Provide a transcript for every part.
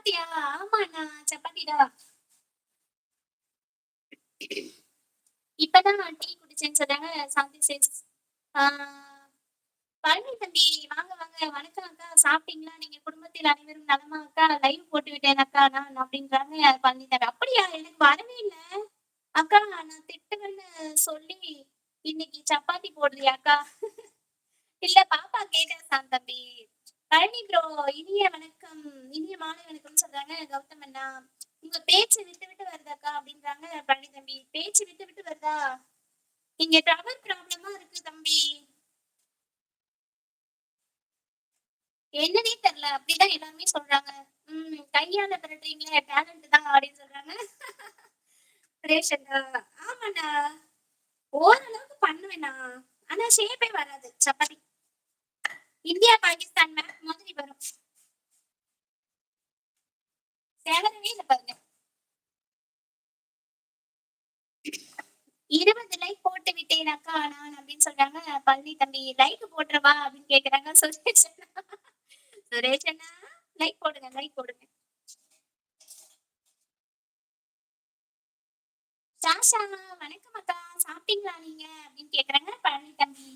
சப்பாத்தியா? ஆமாண்ணா. சப்பாத்தி தான். இப்பதான் டீ குடிச்சேன்னு சொன்னாங்க சாந்தி சேல்ஸ். ஆ பழனி தம்பி வாங்க, வாங்க. வணக்கம் அக்கா. சாப்பிட்டீங்களா? நீங்க குடும்பத்தில் அனைவரும் நலமா அக்கா? லைவ் போட்டு விட்டேன் அக்கா நான் அப்படின்றாங்க பழனி தம்பி. அப்படியா? எனக்கு வரவே இல்ல. அக்கா நான் திட்டுவேன்னு சொல்லி இன்னைக்கு சப்பாத்தி போடுறியாக்கா? இல்ல பாப்பா கேட்டா தம்பி. பழனி ப்ரோ இனிய வணக்கம். இனிய மாலை வணக்கம்னு சொல்றாங்க கௌதம் அண்ணா. உங்க பேச்சு விட்டு விட்டு வருதாக்கா அப்படின்றாங்க பழனி தம்பி. பேச்சு விட்டு விட்டு வருதா? இங்க டவர் ப்ராப்ளமா இருக்கு தம்பி. என்னன்னே தெரியல. அப்படிதான் எல்லாருமே சொல்றாங்க. கையால பெரட்டுறீங்களே டேலண்ட் தான் அப்படின்னு சொல்றாங்க. ரேஷன்டா. ஆமாண்ணா. ஓரளவுக்கு பண்ணுவேண்ணா. ஆனா ஷேப்பே வராது சப்பாத்தி. இந்தியா பாகிஸ்தான் மேப் மாதிரி வரும். சேலரவே இல்ல பாருங்க. 20 லைக் போட்டு விட்டேன் அக்கா நான் அப்படின்னு சொல்றாங்க பழனி தம்பி. லைக் போட்டுறவா அப்படின்னு கேக்குறாங்க சுரேஷ் அண்ணா. சுரேஷ் அண்ணா லைக் போடுங்க, லைக் போடுங்க. சாஷா வணக்கம் அக்கா. சாப்பிட்டீங்களா நீங்க அப்படின்னு கேக்குறாங்க பழனி தம்பி.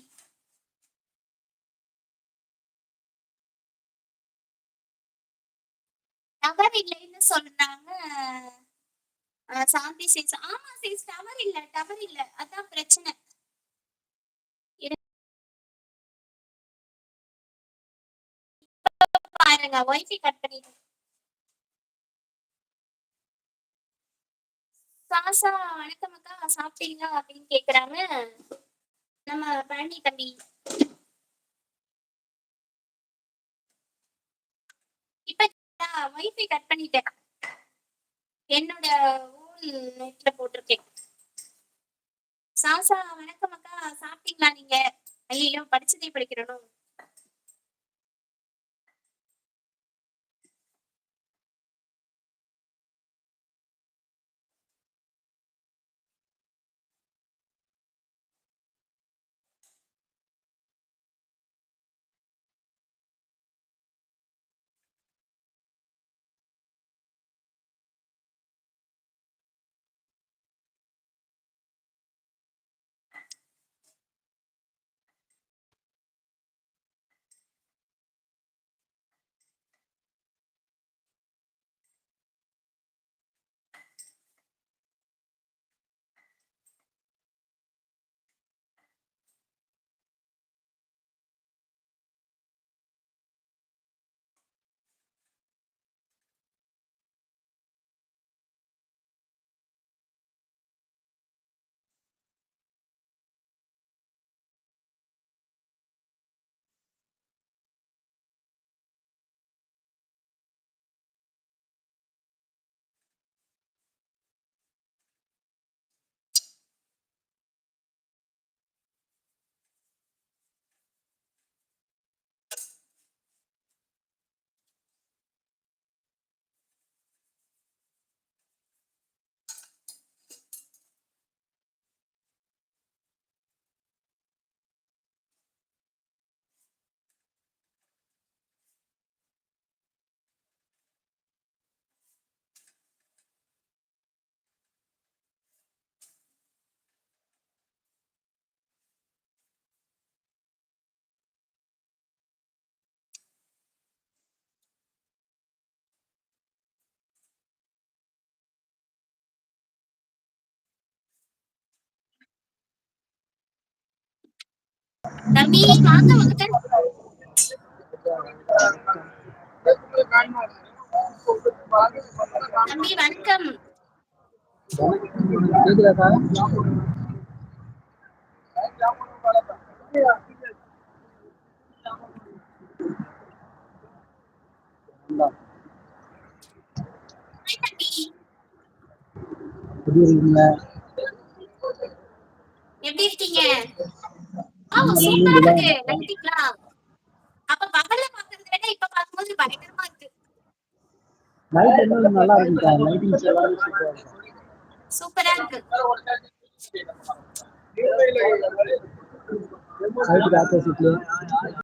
டவர் இல்லைன்னு சொல்றாங்க சாந்தி சேஸ். ஆமா சேஸ் டவர் இல்ல அதான் பிரச்சனை. பாருங்க ஒய்ஃபை கட் பண்ணிட்டு. சாசா வணக்கம் அக்கா. சாப்பிட்டீங்களா அப்படின்னு கேக்குறாங்க நம்ம பழனி தம்பி. இப்ப ஒய்ஃபை கட் பண்ணிட்டேன். என்னோட ஓன் நெட்ல போட்டிருக்கேன். சாசா வணக்கம் அக்கா. சாப்பிட்டீங்களா நீங்க? ஐயோ படிச்சதே படிக்கிறணும். தம்பி வாங்க வகுத்தன். தம்பி வணக்கம். தம்பி எப்படி இருக்கீங்க? சூப்பரா இருக்கு லைட்டிங்லாம். அப்ப பகல்ல பாக்குறத விட இப்ப பார்க்கும்போது பயங்கரமா இருக்கு. சூப்பரா இருக்கு.